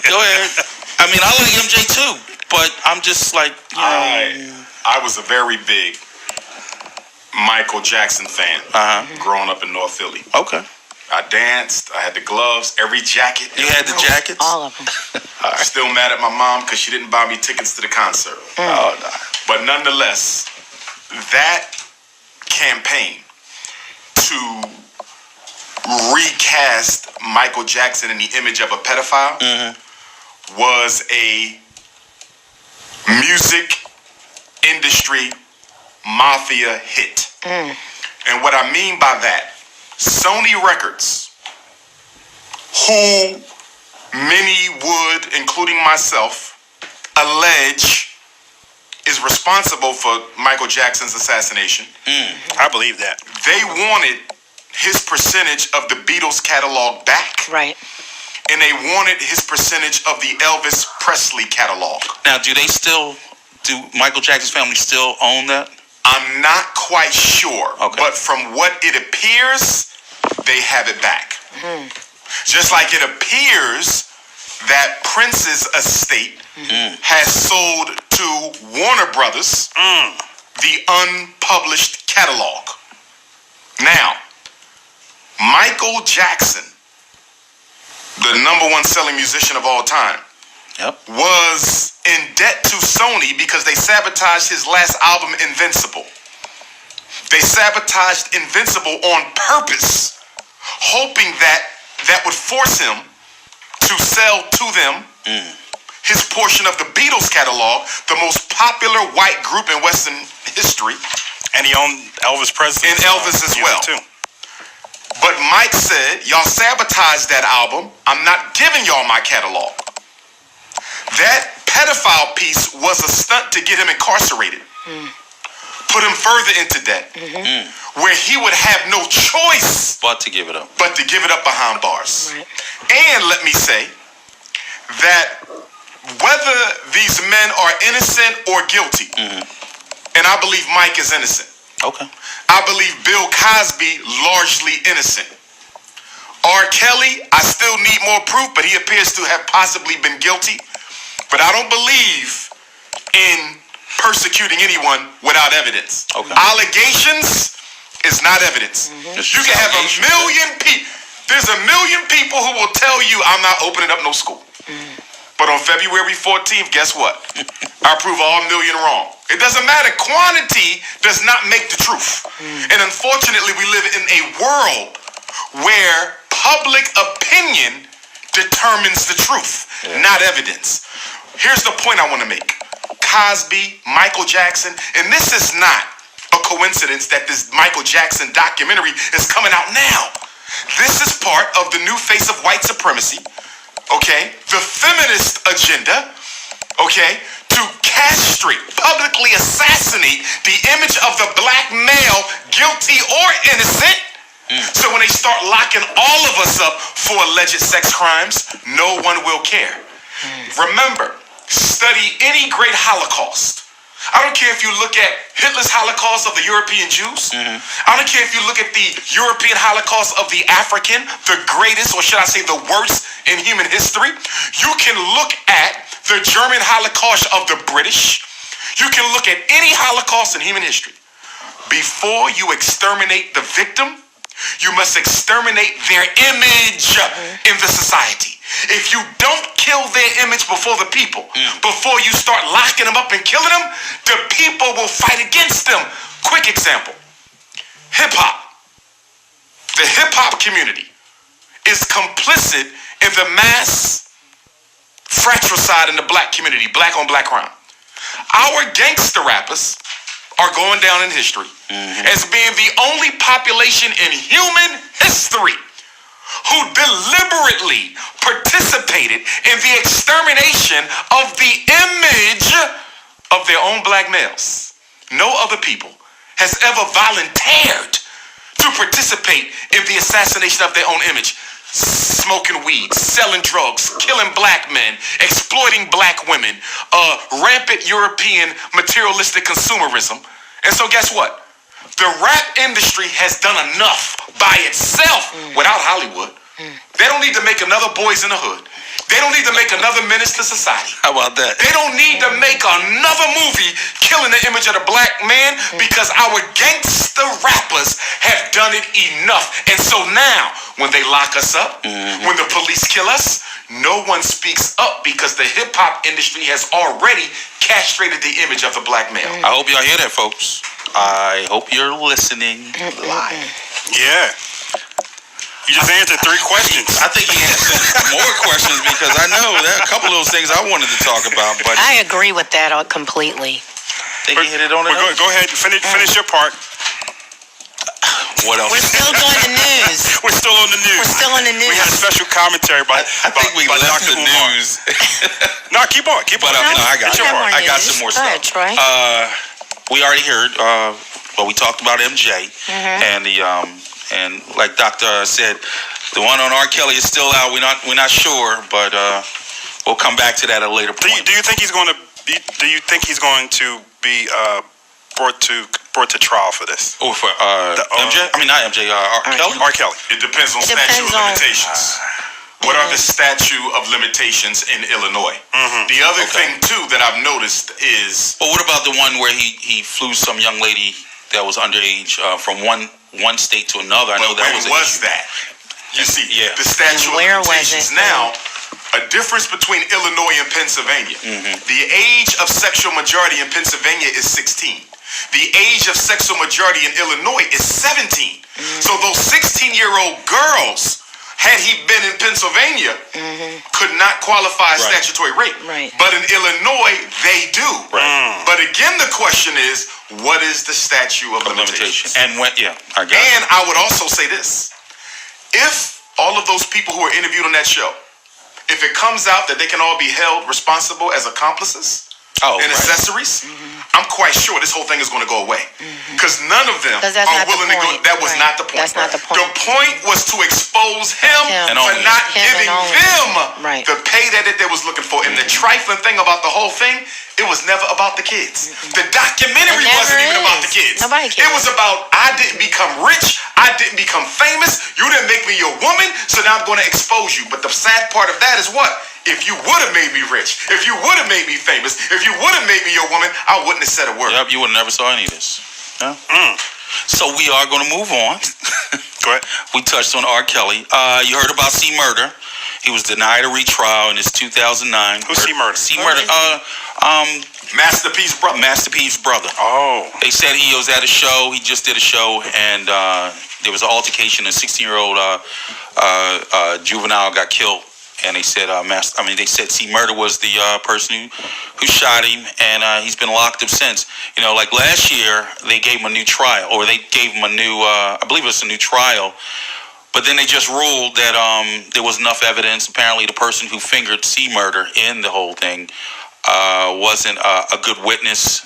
Go ahead. I mean, I like MJ too, but I'm just like, I was a very big Michael Jackson fan growing up in North Philly. Okay. I danced. I had the gloves, every jacket. You had the jackets? All of them. Still mad at my mom because she didn't buy me tickets to the concert. Oh, no. But nonetheless, that campaign to recast Michael Jackson in the image of a pedophile was a music industry mafia hit. And what I mean by that, Sony Records, who many would, including myself, allege is responsible for Michael Jackson's assassination. I believe that. They wanted his percentage of the Beatles catalog back. Right. And they wanted his percentage of the Elvis Presley catalog. Now, do Michael Jackson's family still own that? I'm not quite sure. Okay. But from what it appears, they have it back. Just like it appears that Prince's estate has sold to Warner Brothers the unpublished catalog. Now, Michael Jackson, the number one selling musician of all time, was in debt to Sony because they sabotaged his last album, Invincible. They sabotaged Invincible on purpose, hoping that would force him to sell to them his portion of the Beatles catalog, the most popular white group in Western history. And he owned Elvis Presley. And Elvis as well. Too. But Mike said, y'all sabotaged that album. I'm not giving y'all my catalog. That pedophile piece was a stunt to get him incarcerated. Put him further into debt. Where he would have no choice but to give it up. Behind bars. Right. And let me say that whether these men are innocent or guilty, and I believe Mike is innocent. Okay. I believe Bill Cosby largely innocent. R. Kelly, I still need more proof, but he appears to have possibly been guilty. But I don't believe in persecuting anyone without evidence. Okay. Allegations is not evidence. You can have a million people. There's a million people who will tell you I'm not opening up no school. But on February 14th, guess what? I prove all million wrong. It doesn't matter. Quantity does not make the truth. And unfortunately, we live in a world where public opinion determines the truth, not evidence. Here's the point I want to make. Cosby, Michael Jackson, and this is not a coincidence that this Michael Jackson documentary is coming out now. This is part of the new face of white supremacy, okay? The feminist agenda, okay? To castrate, publicly assassinate the image of the black male, guilty or innocent. So when they start locking all of us up for alleged sex crimes, no one will care. Remember, study any great Holocaust. I don't care if you look at Hitler's Holocaust of the European Jews. I don't care if you look at the European Holocaust of the African, the greatest, or should I say the worst in human history. You can look at the German Holocaust of the British. You can look at any Holocaust in human history. Before you exterminate the victim, you must exterminate their image in the society. If you don't kill their image before the people, before you start locking them up and killing them, the people will fight against them. Quick example. Hip-hop. The hip-hop community is complicit in the mass fratricide in the black community, black on black crime. Our gangster rappers are going down in history as being the only population in human history who deliberately participated in the extermination of the image of their own black males. No other people has ever volunteered to participate in the assassination of their own image. Smoking weed, selling drugs, killing black men, exploiting black women, rampant European materialistic consumerism. And so guess what? The rap industry has done enough by itself without Hollywood They don't need to make another Boys in the Hood. They don't need to make another Menace to Society. How about that? They don't need to make another movie killing the image of the black man because our gangster rappers have done it enough. And so now, when they lock us up, when the police kill us, no one speaks up because the hip-hop industry has already castrated the image of the black male. I hope y'all hear that, folks. I hope you're listening live. Yeah. You just answered 3 questions. I think he answered more questions because I know there are a couple of those things I wanted to talk about, but I agree with that completely. I think he hit it on the nose. Go ahead, finish your part. What else? We're still doing the news. We're still on the news. We're still in the We had a news. special commentary by I think we by left Dr. the Umar. news. No, keep on. But no, I got It's your part. I got some more Go ahead, stuff. Troy. We already heard. Well, we talked about MJ and the and like Doctor said, the one on R. Kelly is still out. We're not sure, but we'll come back to that at a later point. Do you think he's going to be? Do you think he's going to be brought to trial for this? Oh, for MJ? I mean, not MJ. R. Kelly. R. Kelly. It depends on It statute depends of on- limitations. What are the statute of limitations in Illinois? The other thing, too, that I've noticed is... But what about the one where he flew some young lady that was underage from one state to another? I know that when was an was issue. that? You see, Yeah. the statute of Where was limitations it? now, a difference between Illinois and Pennsylvania. The age of sexual majority in Pennsylvania is 16. The age of sexual majority in Illinois is 17. So those 16-year-old girls, had he been in Pennsylvania, could not qualify as Right. statutory rape. Right. But in Illinois, they do. Right. But again, the question is, what is the statute of Limitation. limitations? And when, yeah, I got And I would also say this. If all of those people who are interviewed on that show, if it comes out that they can all be held responsible as accomplices and accessories, I'm quite sure this whole thing is going to go away. Because none of them 'Cause that's are not the willing to go. point. That was Right. not the point. That's not the point. The point was to expose him Him. And for only not him. giving Him and only them Right. the pay that they was looking for. And the trifling thing about the whole thing, it was never about the kids. The documentary It never wasn't even about is. the kids. Nobody It cares. was about, I didn't become rich, I didn't become famous, you didn't make me your woman, so now I'm going to expose you. But the sad part of that is what? If you would have made me rich, if you would have made me famous, if you would have made me your woman, I wouldn't have said a word. Yep, you would have never saw any of this. Yeah. So we are going to move on. Go ahead. We touched on R. Kelly. You heard about C. Murder. He was denied a retrial in his 2009. Who's C. Murder? C. Murder. Masterpiece brother. Master P's brother. Oh. They said he was at a show. He just did a show, and there was an altercation. A 16-year-old juvenile got killed, and they said they said C. Murder was the person who shot him, and he's been locked up since. You know, like last year they gave him a new trial, or they gave him a new, I believe it's a new trial. But then they just ruled that there was enough evidence. Apparently, the person who fingered C. Murder in the whole thing wasn't a good witness.